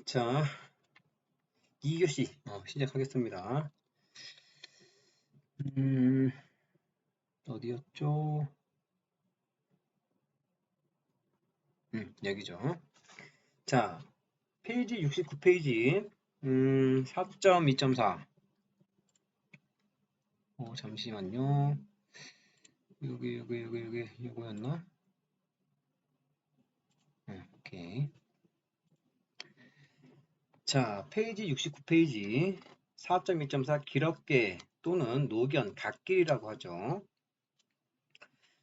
자, 2교시 시작하겠습니다. 음, 어디였죠? 여기죠. 자, 페이지 69페이지 4.2.4 잠시만요. 여기 이거였나? 오케이. 자, 페이지 69페이지 4.2.4 기럽게 또는 노견, 갓길이라고 하죠.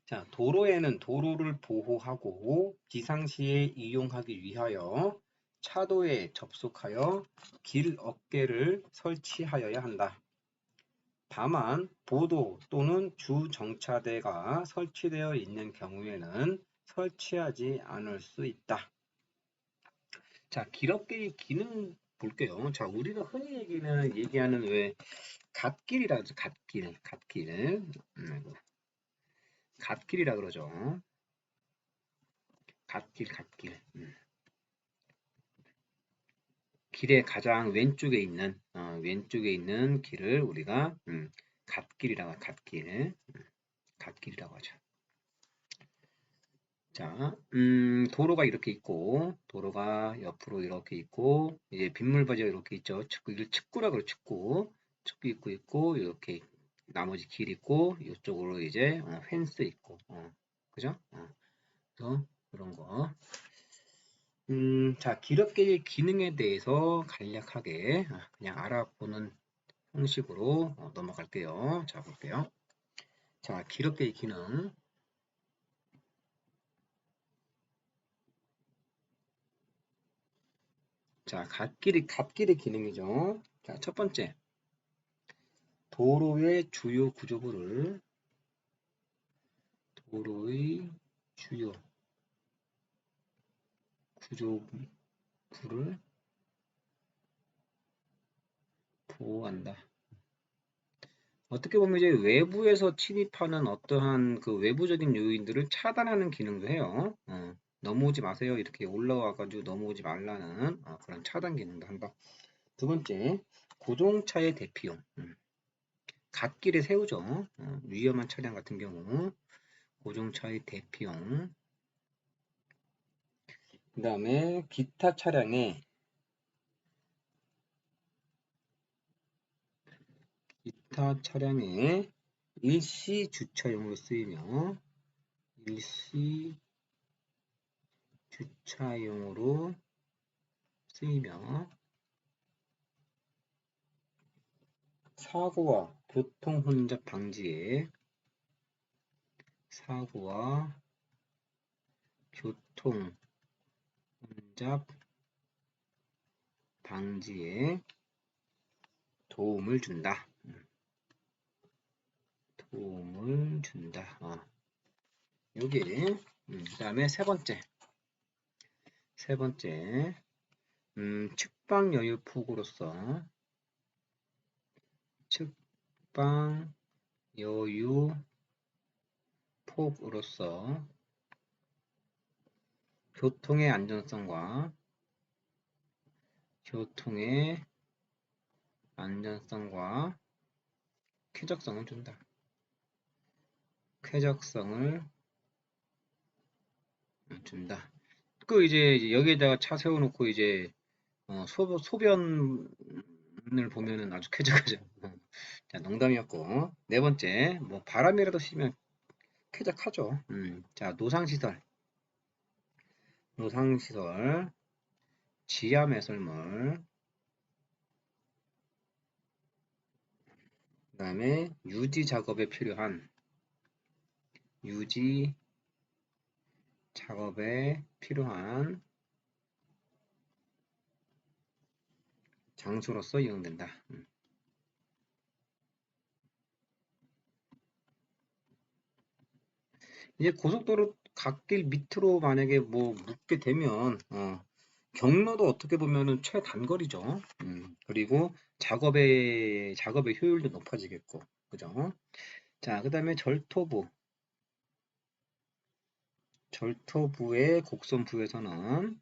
자, 도로에는 도로를 보호하고 비상시에 이용하기 위하여 차도에 접속하여 길 어깨를 설치하여야 한다. 다만 보도 또는 주정차대가 설치되어 있는 경우에는 설치하지 않을 수 있다. 자, 길 어깨의 기능 볼게요. 자, 우리가 흔히 얘기하는 왜 갓길이라 하죠. 갓길이라 그러죠. 갓길. 길의 가장 왼쪽에 있는 길을 우리가 갓길이라고 하죠. 자, 도로가 이렇게 있고, 도로가 옆으로 이렇게 있고, 이제 빗물바지가 이렇게 있죠. 이걸 측구라 그러죠. 측구 있고, 이렇게 나머지 길 있고, 이쪽으로 이제 펜스 있고, 그죠? 그래서 그런 거. 자, 기럽개의 기능에 대해서 간략하게 그냥 알아보는 형식으로 넘어갈게요. 자, 볼게요. 자, 기럽개의 기능. 자, 갓길의 기능이죠. 자, 첫 번째. 도로의 주요 구조부를 보호한다. 어떻게 보면 이제 외부에서 침입하는 어떠한 그 외부적인 요인들을 차단하는 기능도 해요. 넘어오지 마세요. 이렇게 올라와가지고 넘어오지 말라는 그런 차단 기능도 한다. 두 번째, 고정차의 대피용. 갓길에 세우죠. 위험한 차량 같은 경우 고정차의 대피용. 그 다음에 기타 차량의 일시 주차용으로 쓰이며 일시 주차용으로 쓰이며 사고와 교통 혼잡 방지에 도움을 준다. 여기 그 다음에 세 번째 측방 여유 폭으로서 교통의 안전성과 쾌적성을 준다. 그 이제 여기에다가 차 세워놓고 이제 소변을 보면은 아주 쾌적하죠. 자, 농담이었고. 네 번째, 뭐 바람이라도 쐬면 쾌적하죠. 자, 노상시설, 지하 매설물, 그 다음에 유지 작업에 필요한 장소로서 이용된다. 이제 고속도로 갓길 밑으로 만약에 뭐 묻게 되면 경로도 어떻게 보면은 최단거리죠. 그리고 작업의 효율도 높아지겠고, 그죠? 자, 그 다음에 절토부의 곡선부에서는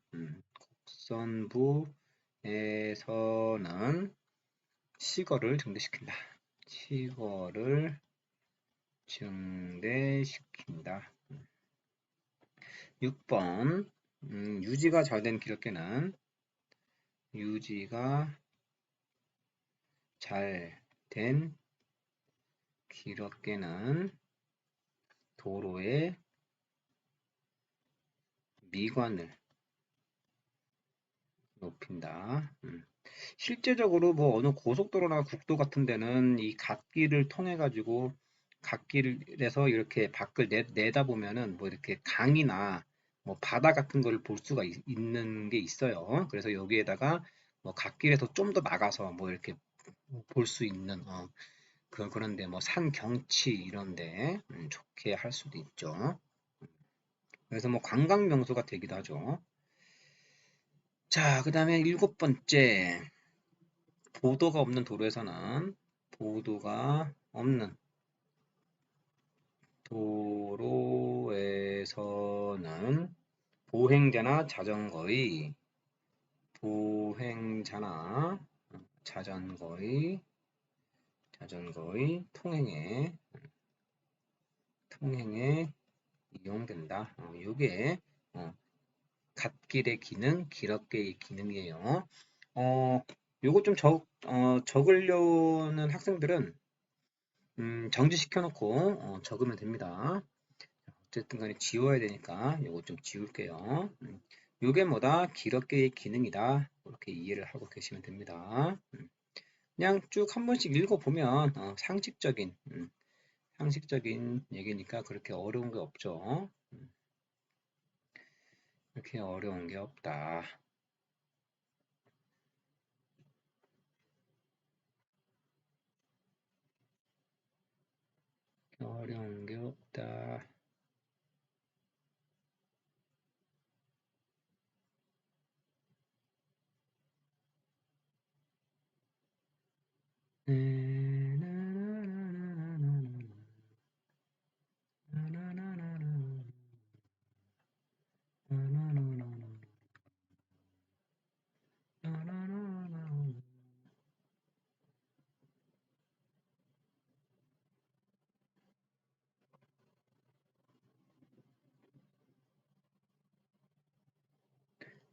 곡선부에서는 시거를 증대시킨다. 시거를 증대시킨다. 6번 유지가 잘 된 기럽계는 유지가 잘 된 기럽계는 도로의 미관을 높인다. 실제적으로 뭐 어느 고속도로나 국도 같은 데는 이 갓길을 통해 가지고 갓길에서 이렇게 밖을 내다 보면은 뭐 이렇게 강이나 뭐 바다 같은 걸 볼 수가 있는 게 있어요. 그래서 여기에다가 뭐 갓길에서 좀 더 나가서 뭐 이렇게 볼 수 있는 그런데 뭐 산 경치 이런데 좋게 할 수도 있죠. 그래서 뭐 관광 명소가 되기도 하죠. 자, 그 다음에 7번째. 보도가 없는 도로에서는 보도가 없는 도로에서는 보행자나 자전거의 통행에 이용된다. 요게 갓길의 기능, 길업계의 기능이에요. 요거 좀 적으려는 학생들은 정지시켜 놓고 적으면 됩니다. 어쨌든 간에 지워야 되니까 요거 좀 지울게요. 요게 뭐다? 길업계의 기능이다. 이렇게 이해를 하고 계시면 됩니다. 그냥 쭉 한 번씩 읽어보면 상식적인 얘기니까 그렇게 어려운 게 없죠. 그렇게 어려운 게 없다. 어려운 게 없다.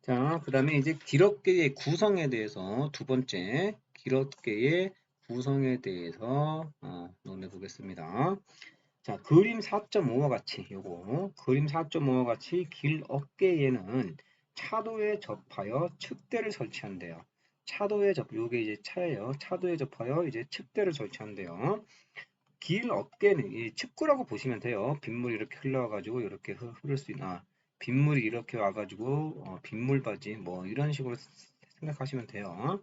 자, 그 다음에 이제 기럽계의 구성에 대해서 두 번째 기럽계의 구성에 대해서 논해 보겠습니다. 자, 그림 4.5와 같이 그림 4.5와 같이 길 어깨에는 차도에 접하여 측대를 설치한대요. 요게 이제 차예요. 차도에 접하여 이제 측대를 설치한대요. 길 어깨는 이 측구라고 보시면 돼요. 빗물이 이렇게 흘러가지고 이렇게 흐를 수 있나. 빗물이 이렇게 와가지고 빗물바지 뭐 이런 식으로 생각하시면 돼요.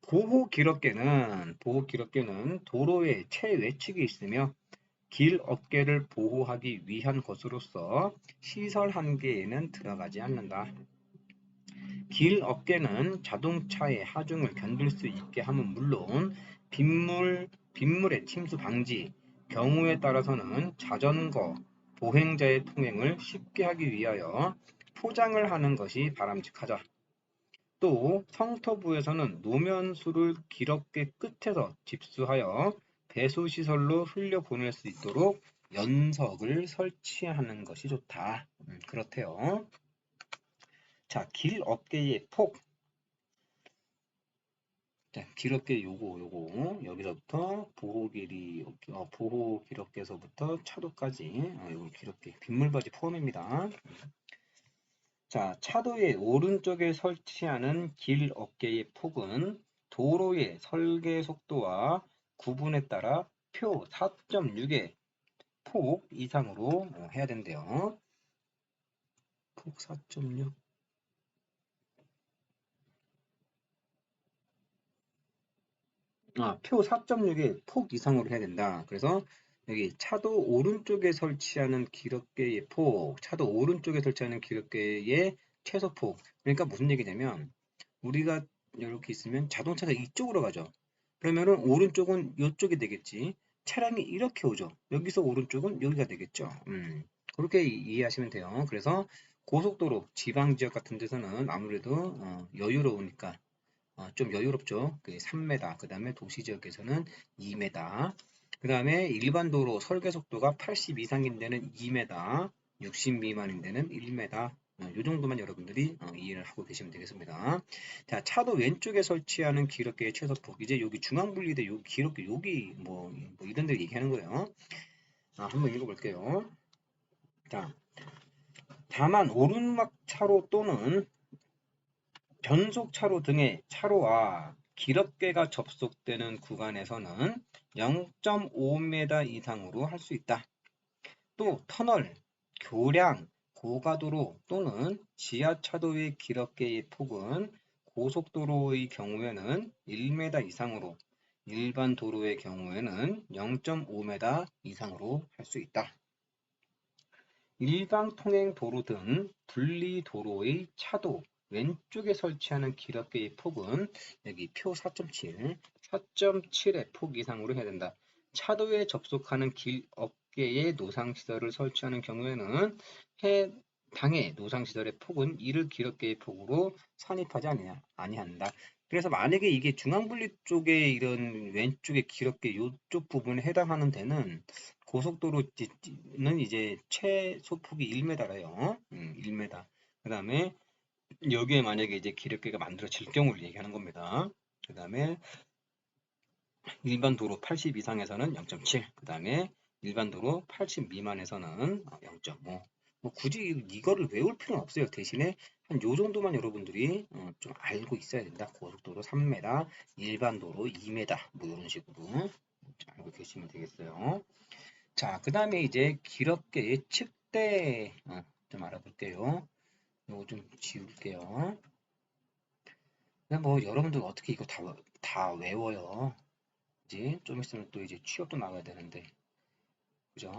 보호기럽계는 도로의 최외측에 있으며 길 어깨를 보호하기 위한 것으로서 시설 한계에는 들어가지 않는다. 길 어깨는 자동차의 하중을 견딜 수 있게 함은 물론 빗물의 침수 방지, 경우에 따라서는 자전거, 보행자의 통행을 쉽게 하기 위하여 포장을 하는 것이 바람직하다. 또 성터부에서는 노면수를 길어깨 끝에서 집수하여 배수시설로 흘려보낼 수 있도록 연석을 설치하는 것이 좋다. 그렇대요. 자, 길 어깨의 폭. 자, 길어깨 요거 여기서부터 보호 길어깨에서부터 차도까지 요거 길어깨 빗물바지 포함입니다. 자, 차도의 오른쪽에 설치하는 길 어깨의 폭은 도로의 설계 속도와 구분에 따라 표 4.6의 폭 이상으로 해야 된대요. 폭 4.6. 표 4.6의 폭 이상으로 해야 된다. 그래서 여기 차도 오른쪽에 설치하는 기럽계의 폭, 차도 오른쪽에 설치하는 기럽계의 최소폭. 그러니까 무슨 얘기냐면 우리가 이렇게 있으면 자동차가 이쪽으로 가죠. 그러면은 오른쪽은 이쪽이 되겠지. 차량이 이렇게 오죠. 여기서 오른쪽은 여기가 되겠죠. 그렇게 이해하시면 돼요. 그래서 고속도로, 지방 지역 같은 데서는 아무래도 여유로우니까 좀 여유롭죠. 그 3m, 그 다음에 도시 지역에서는 2m, 그 다음에 일반 도로 설계 속도가 80 이상인 데는 2m, 60 미만인 데는 1m, 이 정도만 여러분들이 이해를 하고 계시면 되겠습니다. 자, 차도 왼쪽에 설치하는 기럽개의 최소폭. 이제 여기 중앙분리대 요 기럽개 여기 뭐 이런 데 얘기하는 거예요. 한번 읽어볼게요. 자, 다만 오르막 차로 또는 변속 차로 등의 차로와 기럽개가 접속되는 구간에서는 0.5m 이상으로 할 수 있다. 또 터널, 교량, 고가도로 또는 지하차도의 기럽개의 폭은 고속도로의 경우에는 1m 이상으로, 일반 도로의 경우에는 0.5m 이상으로 할 수 있다. 일방 통행 도로 등 분리 도로의 차도 왼쪽에 설치하는 기럽개의 폭은 여기 표 4.7, 4.7의 폭 이상으로 해야 된다. 차도에 접속하는 길 어깨에 노상시설을 설치하는 경우에는 해당의 노상시설의 폭은 이를 기럽개의 폭으로 산입하지 아니한다. 그래서 만약에 이게 중앙분리 쪽에 이런 왼쪽에 기럽개 이쪽 부분에 해당하는 데는 고속도로는 이제 최소폭이 1m래요. 1m. 그 다음에 여기에 만약에 이제 기럽개가 만들어질 경우를 얘기하는 겁니다. 그 다음에 일반 도로 80 이상에서는 0.7. 그 다음에 일반 도로 80 미만에서는 0.5. 뭐 굳이 이거를 외울 필요는 없어요. 대신에 한 요 정도만 여러분들이 좀 알고 있어야 된다. 고속도로 3m, 일반 도로 2m 뭐 이런 식으로 알고 계시면 되겠어요. 자, 그 다음에 이제 기럽개의 측대 좀 알아볼게요. 이거 좀 지울게요. 근데 뭐 여러분들 어떻게 이거 다 외워요. 이제 좀 있으면 또 이제 취업도 나가야 되는데, 그죠?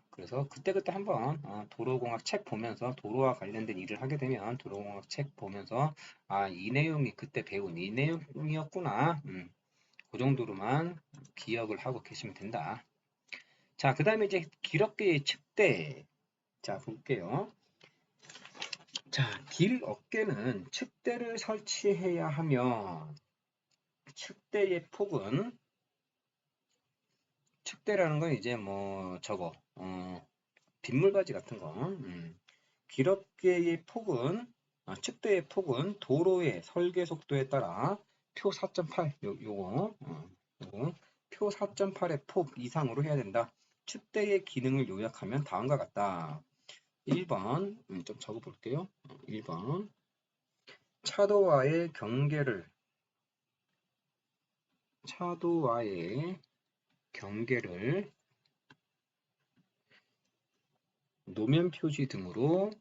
그래서 그때그때 한번 도로공학 책 보면서 도로와 관련된 일을 하게 되면 도로공학 책 보면서 이 내용이 그때 배운 이 내용이었구나. 그 정도로만 기억을 하고 계시면 된다. 자, 그 다음에 이제 기럽개의 측대. 자, 볼게요. 자, 길 어깨는 측대를 설치해야 하며 측대의 폭은 측대라는 건 이제 뭐 저거 빗물바지 같은 거 길 어깨의 폭은 측대의 폭은 도로의 설계 속도에 따라 표 4.8 요거 표 4.8의 폭 이상으로 해야 된다. 측대의 기능을 요약하면 다음과 같다. 1번 좀 적어 볼게요. 1번 차도와의 경계를 노면 표시 등으로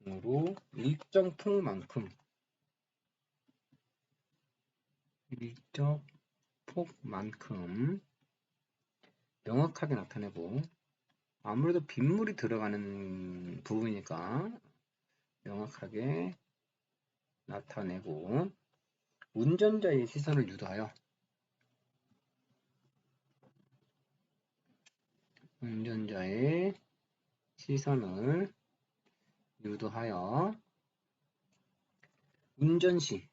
일정 폭만큼 명확하게 나타내고 아무래도 빗물이 들어가는 부분이니까 명확하게 나타내고 운전자의 시선을 유도하여 운전자의 시선을 유도하여 운전 시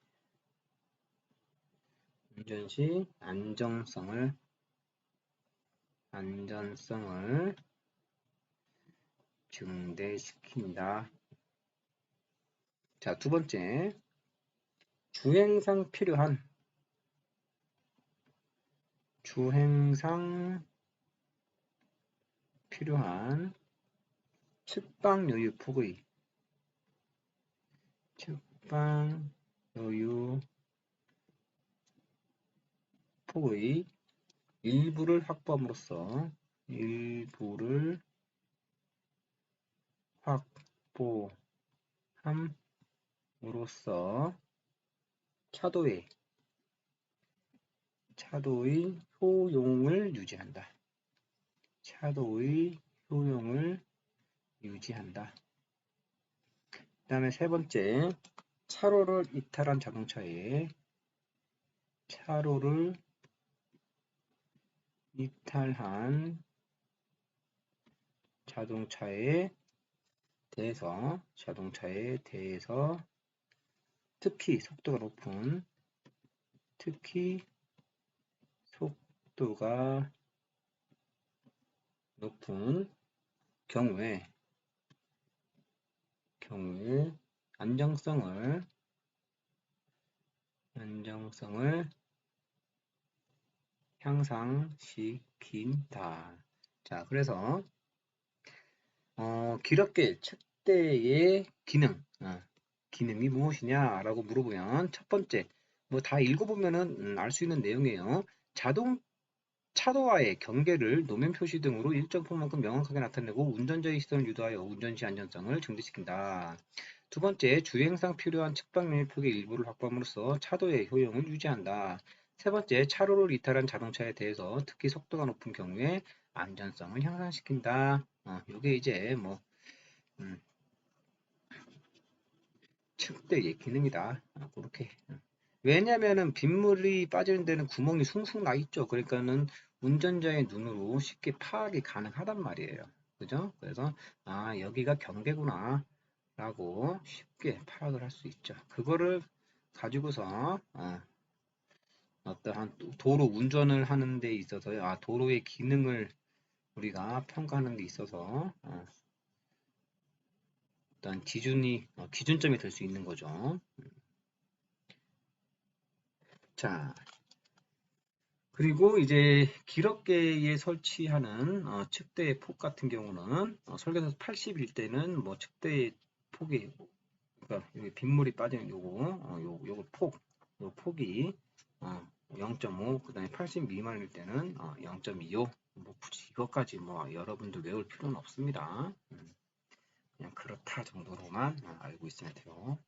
안전성을 증대시킨다. 자, 두 번째, 주행상 필요한 측방 여유 폭의 일부를 확보함으로써 차도의 효용을 유지한다. 그 다음에 세 번째, 차로를 이탈한 자동차의 차로를 이탈한 자동차에 대해서 특히 속도가 높은 경우에 안정성을 향상시킨다. 자, 그래서 기럽게 측대의 기능이 무엇이냐라고 물어보면 첫 번째, 뭐 다 읽어보면은 알 수 있는 내용이에요. 차도와의 경계를 노면 표시 등으로 일정 폭만큼 명확하게 나타내고 운전자의 시선을 유도하여 운전 시 안전성을 증대시킨다. 두 번째, 주행상 필요한 측방면의 폭의 일부를 확보함으로써 차도의 효용을 유지한다. 세 번째, 차로를 이탈한 자동차에 대해서 특히 속도가 높은 경우에 안전성을 향상시킨다. 요게 이제 뭐 측대의 기능이다. 그렇게. 왜냐면은 빗물이 빠지는 데는 구멍이 숭숭 나 있죠. 그러니까는 운전자의 눈으로 쉽게 파악이 가능하단 말이에요. 그죠? 그래서 여기가 경계구나 라고 쉽게 파악을 할 수 있죠. 그거를 가지고서 어떠한 도로 운전을 하는 데 있어서 도로의 기능을 우리가 평가하는 데 있어서 어떤 기준점이 될 수 있는 거죠. 자, 그리고 이제 기럽계에 설치하는 측대의 폭 같은 경우는 설계에서 80일 때는 뭐 측대의 폭이, 그러니까 여기 빗물이 빠지는 요거 폭이 0.5, 그 다음에 80 미만일 때는 0.25. 뭐 굳이 이것까지 뭐 여러분들 외울 필요는 없습니다. 그냥 그렇다 정도로만 알고 있으면 돼요.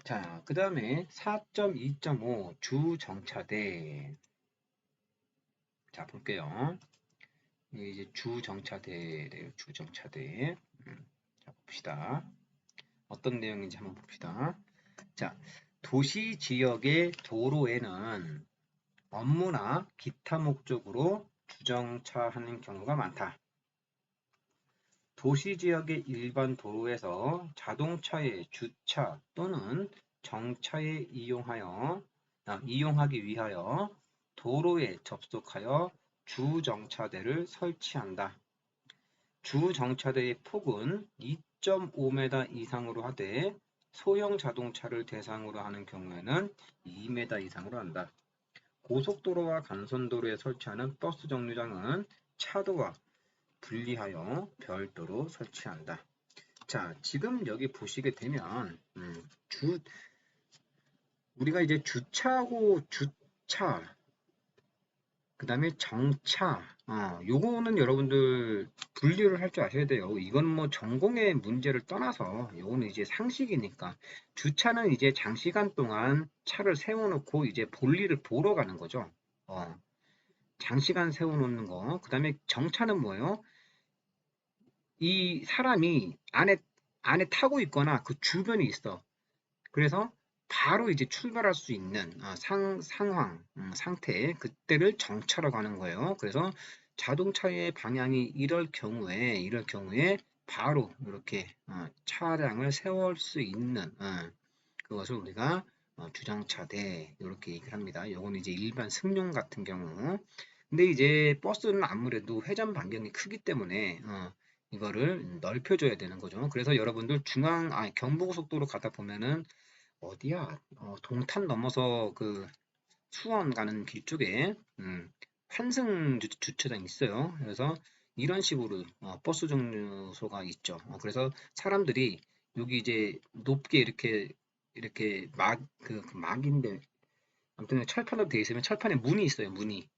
자, 그 다음에 4.2.5 주정차대. 자, 볼게요. 이게 이제 주정차대래요. 주정차대. 자, 봅시다. 어떤 내용인지 한번 봅시다. 자, 도시 지역의 도로에는 업무나 기타 목적으로 주정차하는 경우가 많다. 도시 지역의 일반 도로에서 자동차의 주차 또는 정차에 이용하기 위하여 도로에 접속하여 주정차대를 설치한다. 주정차대의 폭은 2.5m 이상으로 하되 소형 자동차를 대상으로 하는 경우에는 2m 이상으로 한다. 고속도로와 간선도로에 설치하는 버스 정류장은 차도와 분리하여 별도로 설치한다. 자, 지금 여기 보시게 되면 우리가 이제 주차하고 주차, 그 다음에 정차, 요거는 여러분들 분리를 할 줄 아셔야 돼요. 이건 뭐 전공의 문제를 떠나서 요거는 이제 상식이니까. 주차는 이제 장시간 동안 차를 세워놓고 이제 볼일을 보러 가는 거죠. 장시간 세워놓는 거. 그 다음에 정차는 뭐예요? 이 사람이 안에 타고 있거나 그 주변에 있어. 그래서 바로 이제 출발할 수 있는 상황, 상태, 그때를 정차라고 하는 거예요. 그래서 자동차의 방향이 이럴 경우에 바로 이렇게 차량을 세울 수 있는 그것을 우리가 주정차대 이렇게 얘기를 합니다. 요거는 이제 일반 승용 같은 경우. 근데 이제 버스는 아무래도 회전 반경이 크기 때문에 이거를 넓혀줘야 되는 거죠. 그래서 여러분들 경부고속도로 가다 보면은 어디야? 동탄 넘어서 그 수원 가는 길 쪽에 환승 주차장 있어요. 그래서 이런 식으로 버스 정류소가 있죠. 그래서 사람들이 여기 이제 높게 이렇게 막인데 아무튼 철판으로 되어 있으면 철판에 문이 있어요. 문이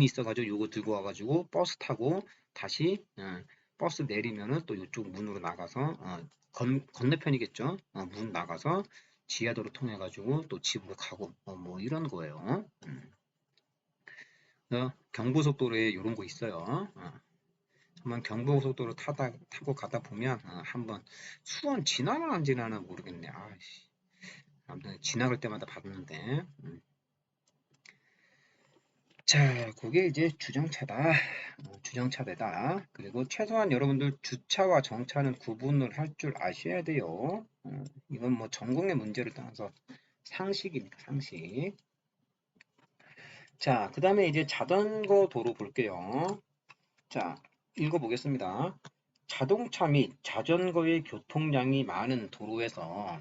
있어가지고 요거 들고 와가지고 버스 타고 다시 버스 내리면은 또 이쪽 문으로 나가서 건너편이겠죠. 문 나가서 지하도로 통해 가지고 또 집으로 가고 뭐 이런 거예요. 경부속도로에 이런 거 있어요. 한번 경부고속도로 타고 가다 보면 한번 수원 지나나 안 지나나 모르겠네. 아무튼 지나갈 때마다 봤는데 자, 그게 이제 주정차다. 주정차대다. 그리고 최소한 여러분들 주차와 정차는 구분을 할 줄 아셔야 돼요. 이건 뭐 전공의 문제를 떠나서 상식입니다. 상식. 자, 그 다음에 이제 자전거 도로 볼게요. 자, 읽어보겠습니다. 자동차 및 자전거의 교통량이 많은 도로에서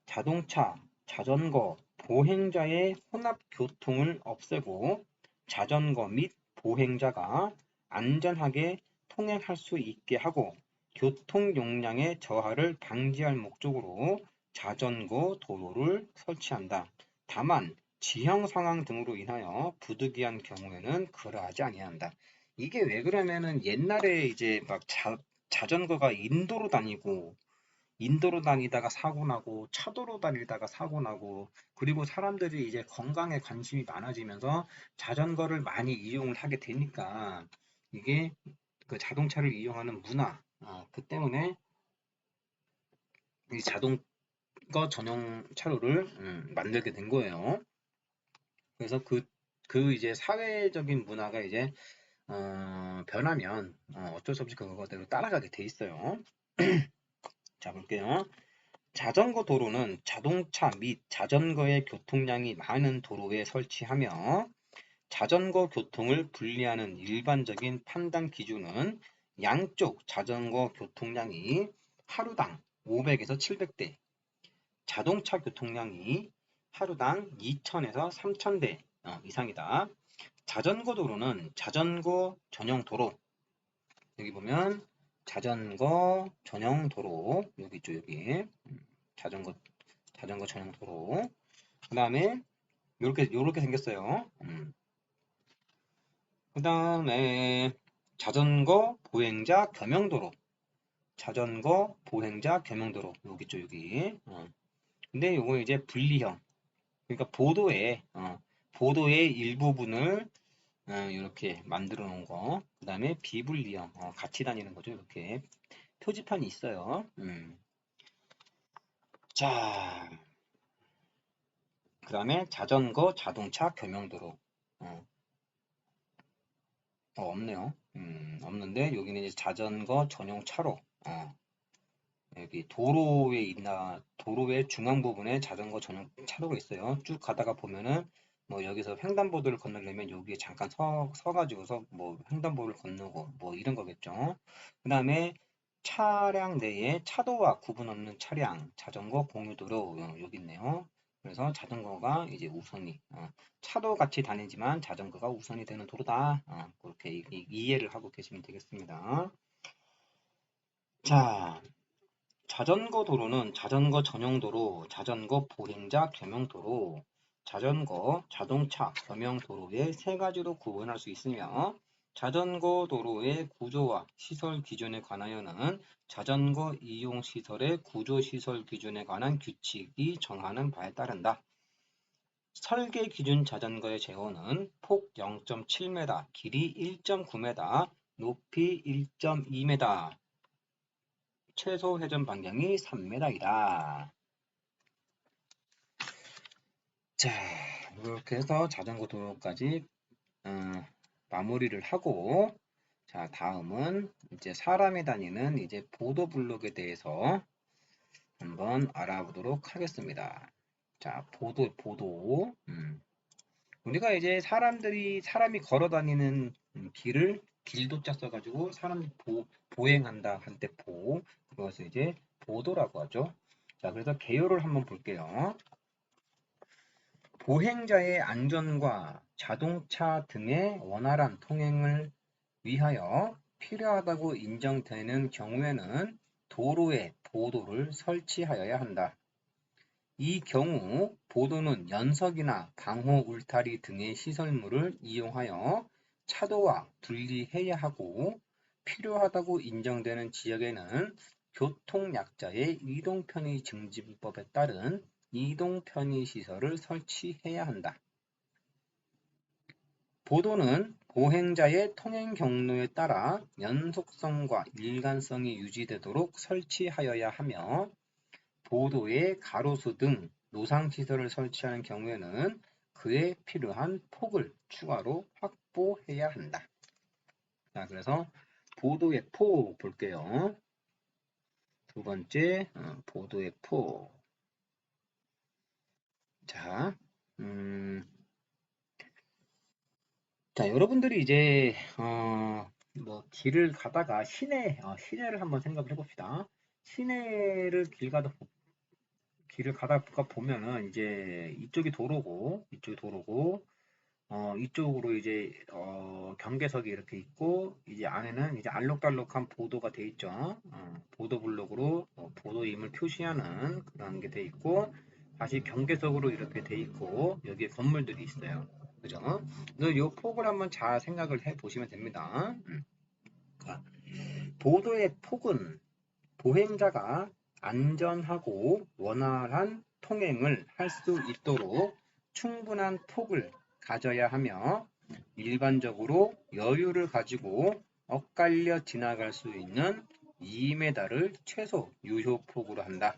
자동차, 자전거, 보행자의 혼합 교통을 없애고 자전거 및 보행자가 안전하게 통행할 수 있게 하고 교통 용량의 저하를 방지할 목적으로 자전거 도로를 설치한다. 다만 지형 상황 등으로 인하여 부득이한 경우에는 그러하지 아니한다. 이게 왜 그러면은 옛날에 이제 막 자전거가 인도로 다니다가 사고 나고 차도로 다니다가 사고 나고 그리고 사람들이 이제 건강에 관심이 많아지면서 자전거를 많이 이용을 하게 되니까 이게 그 자동차를 이용하는 문화 그 때문에 이 자전거 전용 차로를 만들게 된 거예요. 그래서 그 이제 사회적인 문화가 이제 변하면 어쩔 수 없이 그거대로 따라가게 돼 있어요. 자 볼게요. 자전거 도로는 자동차 및 자전거의 교통량이 많은 도로에 설치하며 자전거 교통을 분리하는 일반적인 판단 기준은 양쪽 자전거 교통량이 하루당 500에서 700대, 자동차 교통량이 하루당 2000에서 3000대 이상이다. 자전거 도로는 자전거 전용 도로, 여기 보면 자전거 전용 도로, 여기 있죠, 여기. 자전거 전용 도로. 그 다음에 요렇게 생겼어요. 그 다음에 자전거 보행자 겸용도로. 자전거 보행자 겸용도로. 여기 있죠, 여기. 근데 요거 이제 분리형. 그러니까 보도의 일부분을 이렇게 만들어 놓은 거. 그 다음에 비분리형. 같이 다니는 거죠. 이렇게. 표지판이 있어요. 자, 그 다음에 자전거 자동차 겸용도로. 없네요. 없는데 여기는 이제 자전거 전용 차로. 여기 도로의 중앙 부분에 자전거 전용 차로가 있어요. 쭉 가다가 보면은 뭐 여기서 횡단보도를 건너려면 여기에 잠깐 서가지고서 뭐 횡단보도를 건너고 뭐 이런 거겠죠. 그 다음에 차량 내에 차도와 구분 없는 차량, 자전거 공유도로 여기 있네요. 그래서 자전거가 이제 우선이 차도 같이 다니지만 자전거가 우선이 되는 도로다. 그렇게 이해를 하고 계시면 되겠습니다. 자, 자전거 도로는 자전거 전용 도로, 자전거 보행자 겸용 도로, 자전거, 자동차 겸용 도로의 세 가지로 구분할 수 있으며 자전거 도로의 구조와 시설 기준에 관하여는 자전거 이용 시설의 구조 시설 기준에 관한 규칙이 정하는 바에 따른다. 설계 기준 자전거의 제호는 폭 0.7m, 길이 1.9m, 높이 1.2m, 최소 회전 반경이 3m이다. 자, 이렇게 해서 자전거 도로까지 마무리를 하고 자, 다음은 이제 사람이 다니는 이제 보도블록에 대해서 한번 알아보도록 하겠습니다. 자, 보도. 우리가 이제 사람이 걸어 다니는 길을 길도자 써가지고 사람이 보행한다 할 때 그것을 이제 보도라고 하죠. 자, 그래서 개요를 한번 볼게요. 보행자의 안전과 자동차 등의 원활한 통행을 위하여 필요하다고 인정되는 경우에는 도로에 보도를 설치하여야 한다. 이 경우 보도는 연석이나 방호 울타리 등의 시설물을 이용하여 차도와 분리해야 하고 필요하다고 인정되는 지역에는 교통약자의 이동편의 증진법에 따른 이동편의 시설을 설치해야 한다. 보도는 보행자의 통행 경로에 따라 연속성과 일관성이 유지되도록 설치하여야 하며 보도에 가로수 등 노상시설을 설치하는 경우에는 그에 필요한 폭을 추가로 확보해야 한다. 자, 그래서 보도의 폭 볼게요. 두 번째, 보도의 폭. 자, 자, 여러분들이 이제, 뭐, 길을 가다가 시내를 한번 생각을 해봅시다. 시내를 길을 가다가 보면은, 이제, 이쪽이 도로고, 이쪽으로 이제, 경계석이 이렇게 있고, 이제 안에는 이제 알록달록한 보도가 돼 있죠. 보도 블록으로 보도임을 표시하는 그런 게 돼 있고, 다시 경계석으로 이렇게 돼 있고, 여기에 건물들이 있어요. 그죠? 그래서 이 폭을 한번 잘 생각을 해 보시면 됩니다. 자, 보도의 폭은 보행자가 안전하고 원활한 통행을 할 수 있도록 충분한 폭을 가져야 하며 일반적으로 여유를 가지고 엇갈려 지나갈 수 있는 2m를 최소 유효폭으로 한다.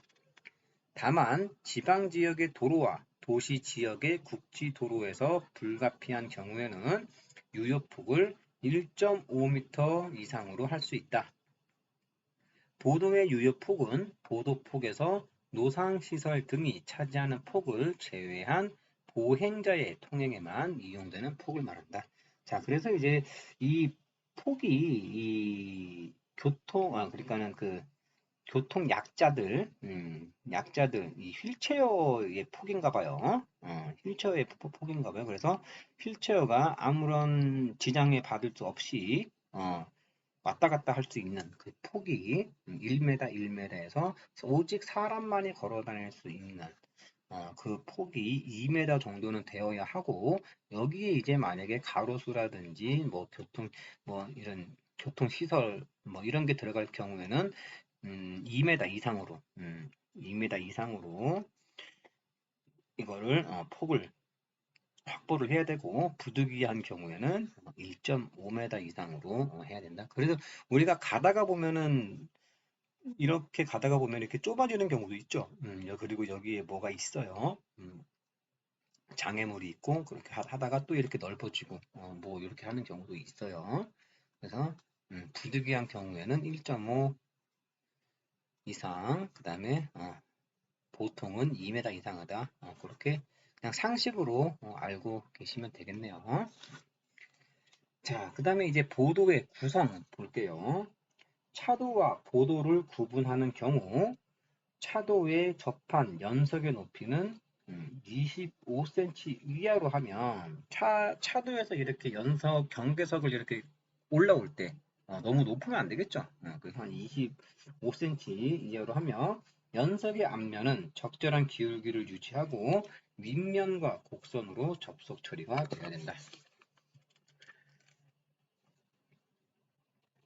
다만 지방 지역의 도로와 도시 지역의 국지 도로에서 불가피한 경우에는 유효폭을 1.5m 이상으로 할 수 있다. 보도의 유효폭은 보도폭에서 노상시설 등이 차지하는 폭을 제외한 보행자의 통행에만 이용되는 폭을 말한다. 자, 그래서 이제 이 폭이 그러니까는 그 교통 약자들, 이 휠체어의 폭인가 봐요. 휠체어의 폭인가 봐요. 그래서 휠체어가 아무런 지장에 받을 수 없이, 왔다 갔다 할 수 있는 그 폭이 1m, 1m에서 오직 사람만이 걸어 다닐 수 있는 그 폭이 2m 정도는 되어야 하고, 여기에 이제 만약에 가로수라든지 뭐 이런 교통시설 뭐 이런 게 들어갈 경우에는 2m 이상으로 2m 이상으로 이거를 폭을 확보를 해야 되고, 부득이한 경우에는 1.5m 이상으로 해야 된다. 그래서 우리가 가다가 보면은 이렇게 가다가 보면 이렇게 좁아지는 경우도 있죠. 그리고 여기에 뭐가 있어요. 장애물이 있고 그렇게 하다가 또 이렇게 넓어지고 뭐 이렇게 하는 경우도 있어요. 그래서 부득이한 경우에는 1.5 이상, 그 다음에 보통은 2m 이상이다. 그렇게 그냥 상식으로 알고 계시면 되겠네요. 자, 그 다음에 이제 보도의 구성 볼게요. 차도와 보도를 구분하는 경우 차도의 접한 연석의 높이는 25cm 이하로 하면 차도에서 이렇게 경계석을 이렇게 올라올 때 너무 높으면 안 되겠죠. 그래서 한 25cm 이하로 하며 연석의 앞면은 적절한 기울기를 유지하고 윗면과 곡선으로 접속 처리가 되어야 된다.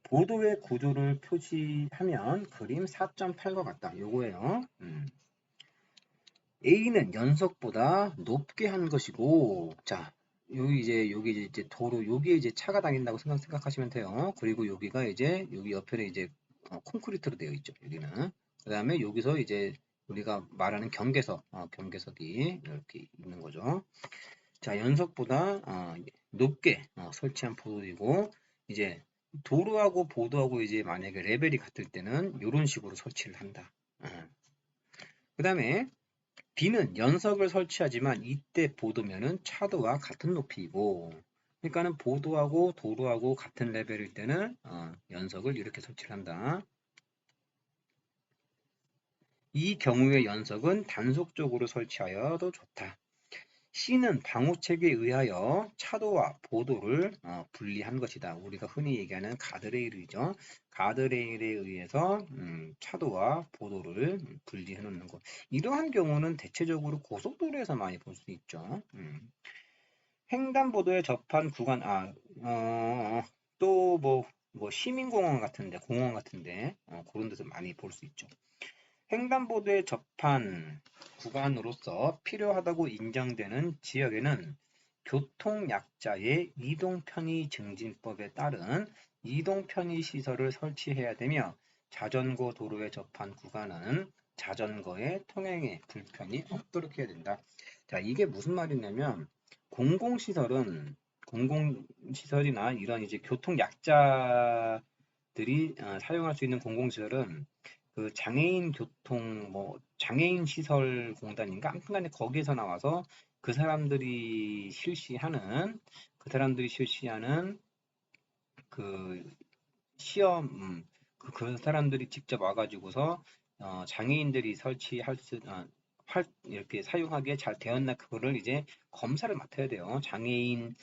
보도의 구조를 표시하면 그림 4.8과 같다. 요거예요. A는 연석보다 높게 한 것이고, 자, 여기 이제 도로, 여기에 이제 차가 다닌다고 생각하시면 돼요. 그리고 여기가 이제, 여기 옆에 이제 콘크리트로 되어 있죠. 여기는. 그 다음에 여기서 이제 우리가 말하는 경계석이 이렇게 있는 거죠. 자, 연석보다 높게 설치한 보도이고, 이제 도로하고 보도하고 이제 만약에 레벨이 같을 때는 이런 식으로 설치를 한다. 그 다음에 B는 연석을 설치하지만 이때 보도면은 차도와 같은 높이이고, 그러니까는 보도하고 도로하고 같은 레벨일 때는 연석을 이렇게 설치를 한다. 이 경우의 연석은 단속적으로 설치하여도 좋다. C는 방호책에 의하여 차도와 보도를 분리한 것이다. 우리가 흔히 얘기하는 가드레일이죠. 가드레일에 의해서 차도와 보도를 분리해 놓는 것. 이러한 경우는 대체적으로 고속도로에서 많이 볼 수 있죠. 횡단보도에 접한 구간, 또 뭐 시민공원 같은데, 공원 같은데 그런 데서 많이 볼 수 있죠. 횡단보도에 접한 구간으로서 필요하다고 인정되는 지역에는 교통약자의 이동편의 증진법에 따른 이동편의 시설을 설치해야 되며, 자전거 도로에 접한 구간은 자전거의 통행에 불편이 없도록 해야 된다. 자, 이게 무슨 말이냐면 공공시설이나 이런 이제 교통 약자들이 사용할 수 있는 공공시설은 그 장애인 교통 뭐 장애인 시설 공단인가 아무튼간에 거기에서 나와서 그 사람들이 실시하는 그 시험 그 사람들이 직접 와가지고서 장애인들이 설치할 수 이렇게 사용하기에 잘 되었나 그거를 이제 검사를 맡아야 돼요. 장애인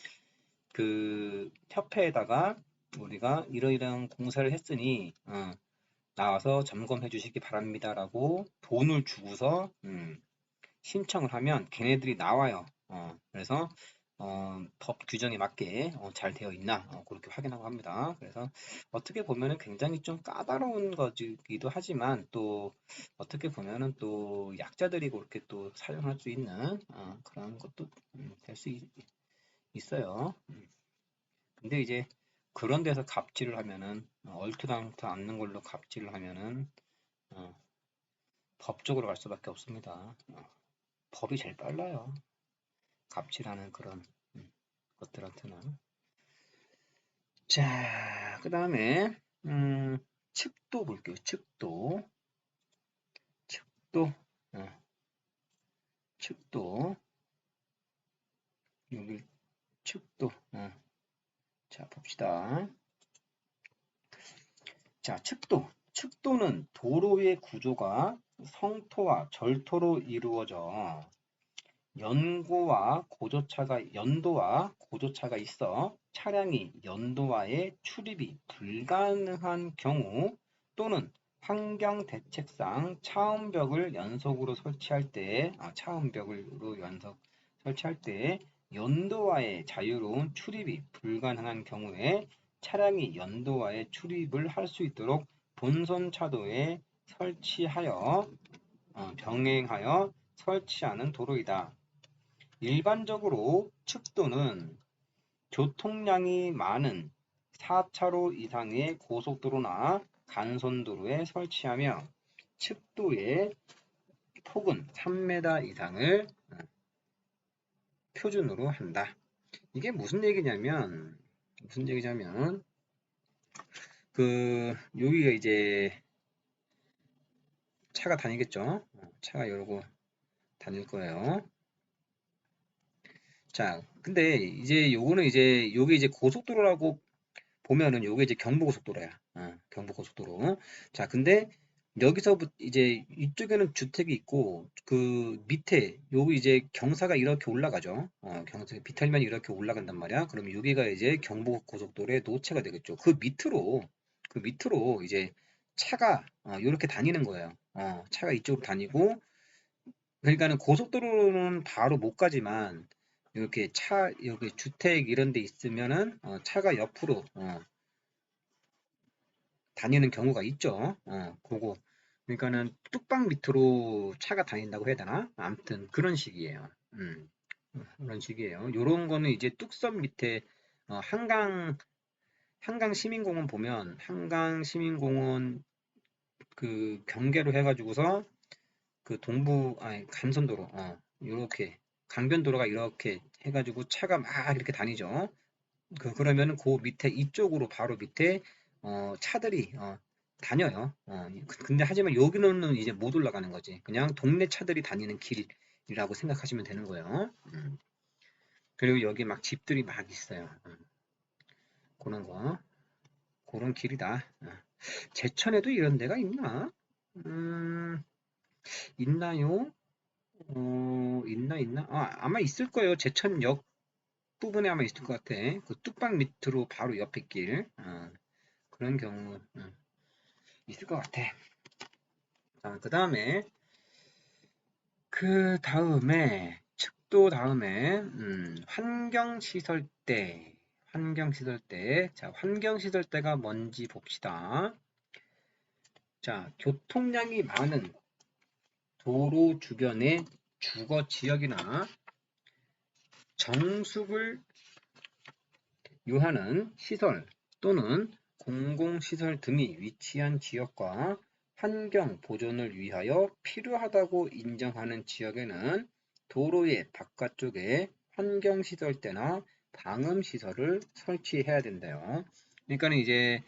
그 협회에다가 우리가 이러이러한 공사를 했으니 나와서 점검해 주시기 바랍니다라고 돈을 주고서 신청을 하면 걔네들이 나와요. 그래서 법 규정에 맞게 잘 되어 있나 그렇게 확인하고 합니다. 그래서 어떻게 보면은 굉장히 좀 까다로운 거기도 하지만 또 어떻게 보면은 또 약자들이 그렇게 또 사용할 수 있는 그런 것도 될 수 있어요. 근데 이제 그런 데서 갑질을 하면은 얼토당토 않는 걸로 갑질을 하면은 어, 법적으로 갈 수밖에 없습니다. 법이 제일 빨라요. 갑질하는 그런 것들한테는. 자, 그 다음에 측도 볼게요. 측도, 어, 측도, 여기 측도. 자, 봅시다. 자, 측도는 도로의 구조가 성토와 절토로 이루어져 연도와 고조차가 있어 차량이 연도와의 출입이 불가능한 경우 또는 환경 대책상 차음벽을 연속으로 설치할 때, 설치할 때 연도와의 자유로운 출입이 불가능한 경우에 차량이 연도와의 출입을 할 수 있도록 본선 차도에 병행하여 설치하는 도로이다. 일반적으로 측도는 교통량이 많은 4차로 이상의 고속도로나 간선도로에 설치하며 측도의 폭은 3m 이상을 표준으로 한다. 이게 무슨 얘기냐면 여기가 이제 차가 다니겠죠. 차가 이러고 다닐 거예요. 자, 근데 이제 요게 이제 고속도로라고 보면은 요게 이제 경부고속도로야. 경부고속도로. 자, 근데 여기서부터 이제 이쪽에는 주택이 있고 그 밑에 여기 이제 경사가 이렇게 올라가죠. 경사 비탈면이 이렇게 올라간단 말이야. 그럼 여기가 이제 경부고속도로의 노체가 되겠죠. 그 밑으로 이제 차가 이렇게 다니는 거예요. 차가 이쪽으로 다니고 그러니까는 고속도로는 바로 못 가지만 이렇게 여기 주택 이런 데 있으면은 차가 옆으로 다니는 경우가 있죠. 그거. 그러니까는 뚝방 밑으로 차가 다닌다고 해야 되나? 아무튼 그런 식이에요. 그런 식이에요. 요런 거는 이제 뚝섬 밑에 한강 시민공원 보면 한강 시민공원 그 경계로 해가지고서 그 간선도로, 요렇게, 강변도로가 이렇게 해가지고 차가 막 이렇게 다니죠. 그러면은 그 밑에, 이쪽으로 바로 밑에, 차들이, 다녀요. 근데 하지만 여기는 이제 못 올라가는 거지. 그냥 동네 차들이 다니는 길이라고 생각하시면 되는 거예요. 그리고 여기 막 집들이 막 있어요. 그런 거. 그런 길이다. 제천에도 이런 데가 있나? 있나요? 있나? 아마 있을 거예요. 제천역 부분에 아마 있을 것 같아. 그 뚝방 밑으로 바로 옆에 길. 그런 경우 있을 것 같아. 자, 그 다음에, 환경시설대. 자, 환경시설대가 뭔지 봅시다. 자, 교통량이 많은 도로 주변의 주거 지역이나 정숙을 요하는 시설 또는 공공시설 등이 위치한 지역과 환경 보존을 위하여 필요하다고 인정하는 지역에는 도로의 바깥쪽에 환경시설대나 방음시설을 설치해야 된대요. 그러니까 이제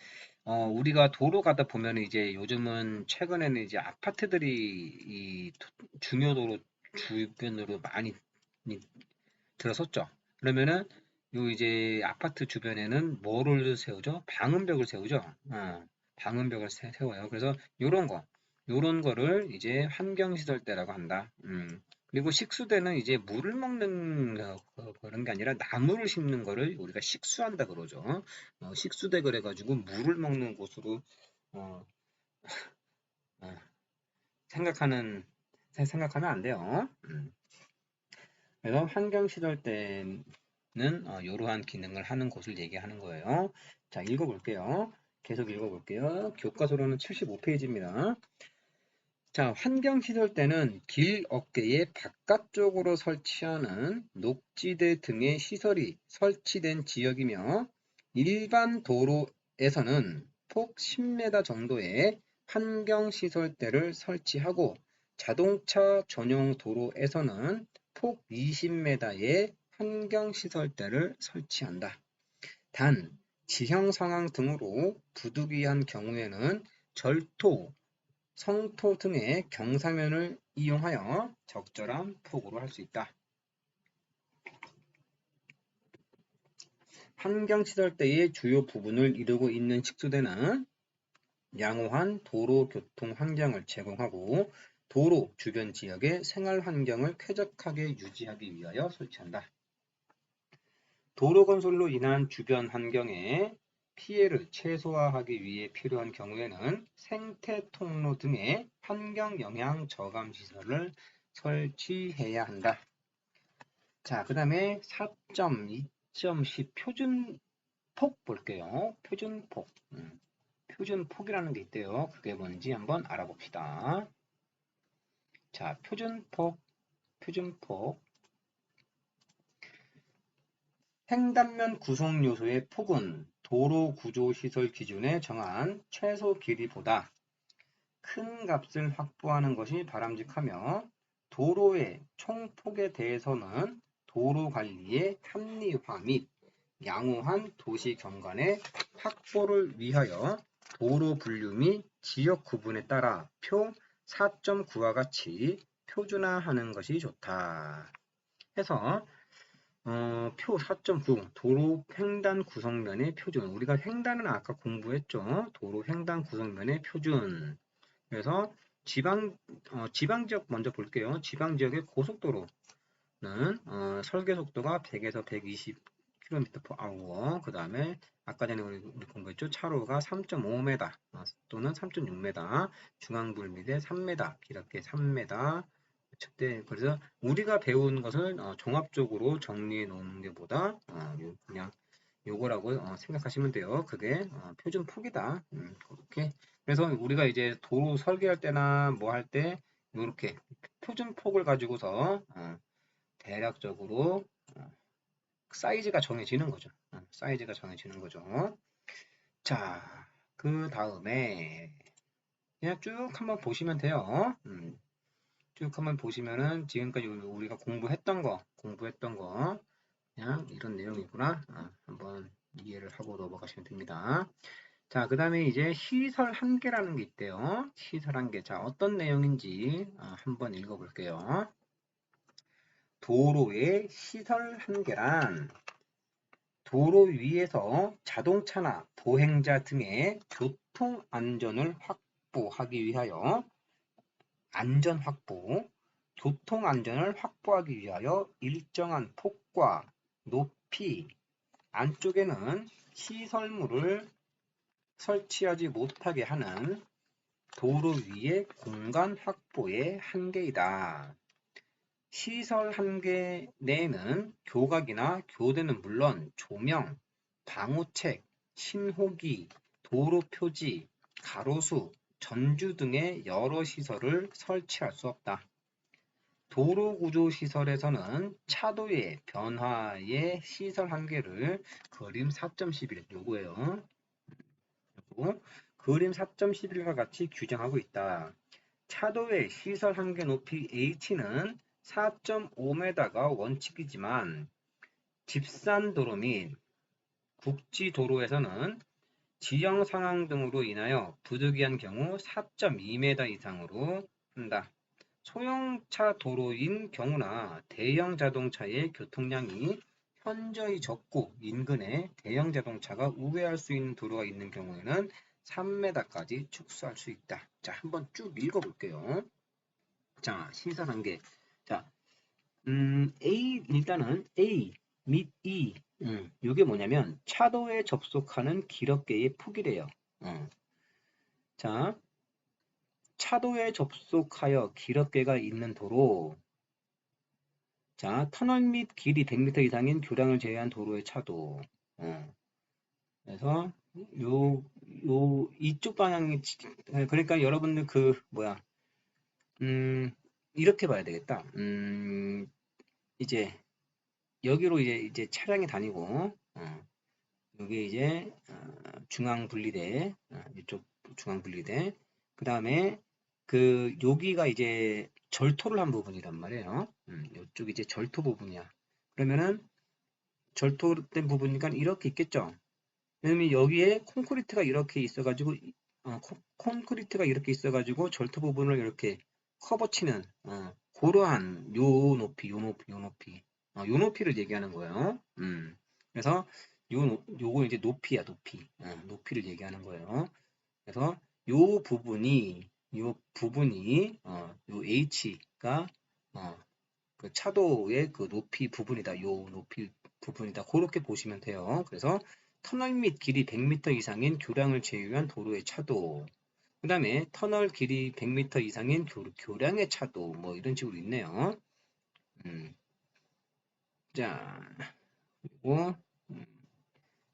우리가 도로 가다 보면 이제 요즘은 최근에는 이제 아파트들이 이 중요도로 주변으로 많이 들어섰죠. 그러면은 요 이제 아파트 주변에는 뭐를 세우죠? 방음벽을 세우죠. 방음벽을 세워요. 그래서 요런 거를 이제 환경시설대라고 한다. 그리고 식수대는 이제 물을 먹는 그런 게 아니라 나무를 심는 거를 우리가 식수한다 그러죠. 식수대 그래가지고 물을 먹는 곳으로 어, 어, 생각하면 안 돼요. 그래서 환경시설대는 이러한 기능을 하는 곳을 얘기하는 거예요. 자, 읽어볼게요. 계속 읽어볼게요. 교과서로는 75페이지입니다. 자, 환경시설대는 길 어깨의 바깥쪽으로 설치하는 녹지대 등의 시설이 설치된 지역이며 일반 도로에서는 폭 10m 정도의 환경시설대를 설치하고 자동차 전용 도로에서는 폭 20m의 환경시설대를 설치한다. 단, 지형 상황 등으로 부득이한 경우에는 절토, 성토 등의 경사면을 이용하여 적절한 폭으로 할 수 있다. 환경시설대의 주요 부분을 이루고 있는 식수대는 양호한 도로 교통 환경을 제공하고 도로 주변 지역의 생활 환경을 쾌적하게 유지하기 위하여 설치한다. 도로 건설로 인한 주변 환경에 피해를 최소화하기 위해 필요한 경우에는 생태 통로 등의 환경 영향 저감 시설을 설치해야 한다. 자, 그 다음에 4.2.10 표준폭 볼게요. 표준폭. 표준폭이라는 게 있대요. 그게 뭔지 한번 알아봅시다. 자, 표준폭. 횡단면 구성 요소의 폭은 도로 구조 시설 기준에 정한 최소 길이보다 큰 값을 확보하는 것이 바람직하며 도로의 총폭에 대해서는 도로 관리의 합리화 및 양호한 도시 경관의 확보를 위하여 도로 분류 및 지역 구분에 따라 표 4.9와 같이 표준화하는 것이 좋다. 해서 표 4.9 도로 횡단 구성면의 표준. 우리가 횡단은 아까 공부했죠. 도로 횡단 구성면의 표준. 그래서 지방 지역 먼저 볼게요. 지방 지역의 고속도로는 설계 속도가 100에서 120km/h. 그 다음에 아까 전에 우리 공부했죠. 차로가 3.5m 또는 3.6m, 중앙불 밑에 3m, 길게 3m. 그래서 우리가 배운 것을 종합적으로 정리해 놓는 게보다 그냥 요거라고 생각하시면 돼요. 그게 표준 폭이다. 그렇게. 그래서 우리가 이제 도로 설계할 때나 뭐 할 때 이렇게 표준 폭을 가지고서 대략적으로 사이즈가 정해지는 거죠. 사이즈가 정해지는 거죠. 자, 그 다음에 그냥 쭉 한번 보시면 돼요. 쭉 한번 보시면은 지금까지 우리가 공부했던 거 그냥 이런 내용이구나. 한번 이해를 하고 넘어가시면 됩니다. 자, 그 다음에 이제 시설 한계라는 게 있대요. 시설 한계. 자, 어떤 내용인지 한번 읽어볼게요. 도로의 시설 한계란 도로 위에서 자동차나 보행자 등의 교통 안전을 확보하기 위하여 교통 안전을 확보하기 위하여 일정한 폭과 높이 안쪽에는 시설물을 설치하지 못하게 하는 도로 위의 공간 확보의 한계이다. 시설 한계 내에는 교각이나 교대는 물론 조명, 방호책, 신호기, 도로 표지, 가로수, 전주 등의 여러 시설을 설치할 수 없다. 도로구조시설에서는 차도의 변화의 시설 한계를 그림 4.11 요거예요. 그림 4.11과 같이 규정하고 있다. 차도의 시설 한계 높이 H는 4.5m가 원칙이지만 집산도로 및 국지도로에서는 지형 상황 등으로 인하여 부득이한 경우 4.2m 이상으로 한다. 소형차 도로인 경우나 대형 자동차의 교통량이 현저히 적고 인근에 대형 자동차가 우회할 수 있는 도로가 있는 경우에는 3m까지 축소할 수 있다. 자, 한번 쭉 읽어볼게요. 자, 시설 한계. 자, 일단은 A 및 E, 이게 뭐냐면 차도에 접속하는 기럽개의 폭이래요. 자, 차도에 접속하여 기럽개가 있는 도로. 자, 터널 및 길이 100m 이상인 교량을 제외한 도로의 차도. 그래서 이쪽 방향이 그러니까 여러분들 이렇게 봐야 되겠다. 이제 여기로 이제 차량이 다니고 여기 이제 중앙 분리대, 이쪽 중앙 분리대. 그 다음에 여기가 이제 절토를 한 부분이란 말이에요. 이쪽이 이제 절토 부분이야. 그러면은 절토된 부분이니까 이렇게 있겠죠. 왜냐면 여기에 콘크리트가 이렇게 있어가지고 콘크리트가 이렇게 있어가지고 절토 부분을 이렇게 커버치는 그러한 요 높이, 요 높이를 얘기하는 거예요. 그래서 요거 이제 높이야, 높이를 얘기하는 거예요. 그래서 요 부분이 요 H가 그 차도의 그 높이 부분이다. 요 높이 부분이다. 그렇게 보시면 돼요. 그래서 터널 및 길이 100m 이상인 교량을 제외한 도로의 차도. 그 다음에 터널 길이 100m 이상인 교량의 차도. 뭐 이런 식으로 있네요. 자, 그리고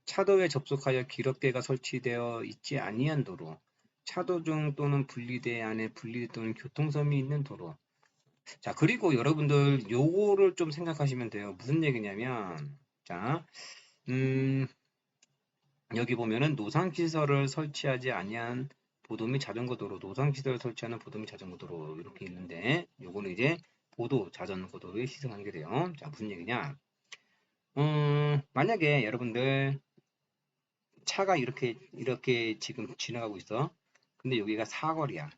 차도에 접속하여 기럽개가 설치되어 있지 아니한 도로. 차도 중 또는 분리대 안에 분리대 또는 교통섬이 있는 도로. 자, 그리고 여러분들 요거를 좀 생각하시면 돼요. 무슨 얘기냐면, 자, 여기 보면은 노상시설을 설치하지 아니한 보도 및 자전거 도로, 노상시설을 설치하는 보도 및 자전거 도로 이렇게 있는데, 요거는 이제 보도, 자전거 도로의 시설 한계래요. 자, 무슨 얘기냐? 만약에 여러분들 차가 이렇게 지금 지나가고 있어. 근데 여기가 사거리야.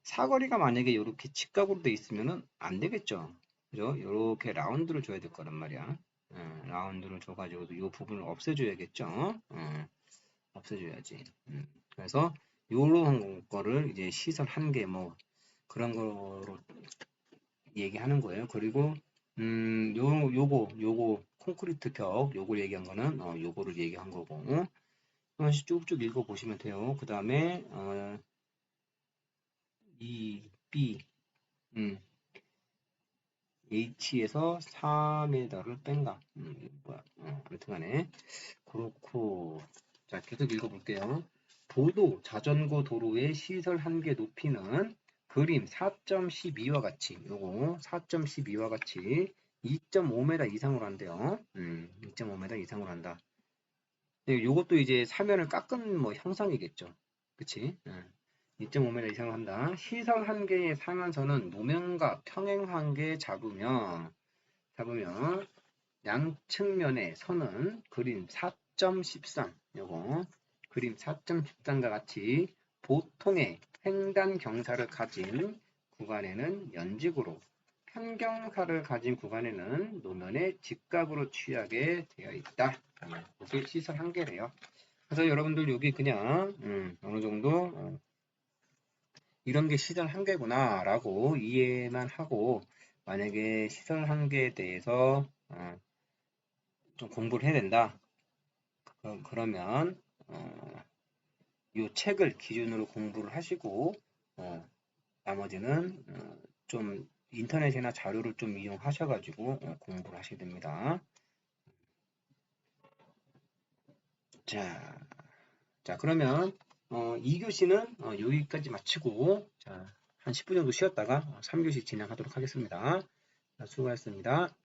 사거리가 만약에 이렇게 직각으로 돼 있으면은 안 되겠죠. 그죠? 이렇게 라운드를 줘야 될 거란 말이야. 라운드를 줘가지고 이 부분을 없애줘야겠죠. 없애줘야지. 그래서 요런 거를 이제 시설 한계 뭐 그런 거로 얘기하는 거예요. 그리고 요거 콘크리트 벽 요걸 얘기한 거는 요거를 얘기한 거고 하나씩 쭉쭉 읽어 보시면 돼요. 그 다음에 B H에서 4m를 뺀다. 뭐야? 아무튼 간에 그렇고 자 계속 읽어볼게요. 보도 자전거 도로의 시설 한계 높이는 그림 4.12와 같이 요거 4.12와 같이 2.5m 이상으로 한대요. 2.5m 이상으로 한다. 요것도 이제 사면을 깎은 뭐 형상이겠죠. 그치? 2.5m 이상을 한다. 시설 한계의 상한선은 노면과 평행 한계에 잡으면 양측면의 선은 그림 4.13 요거 그림 4.13과 같이 보통의 횡단 경사를 가진 구간에는 연직으로 평경사를 가진 구간에는 노면의 직각으로 취하게 되어 있다. 이게 시설 한계래요. 그래서 여러분들 여기 그냥 어느 정도 이런 게 시설 한계구나 라고 이해만 하고 만약에 시설 한계에 대해서 좀 공부를 해야 된다. 그러면 이 책을 기준으로 공부를 하시고 나머지는 좀 인터넷이나 자료를 좀 이용하셔가지고 공부를 하셔야 됩니다. 자 그러면 2교시는 여기까지 마치고 자, 한 10분 정도 쉬었다가 3교시 진행하도록 하겠습니다. 수고하셨습니다.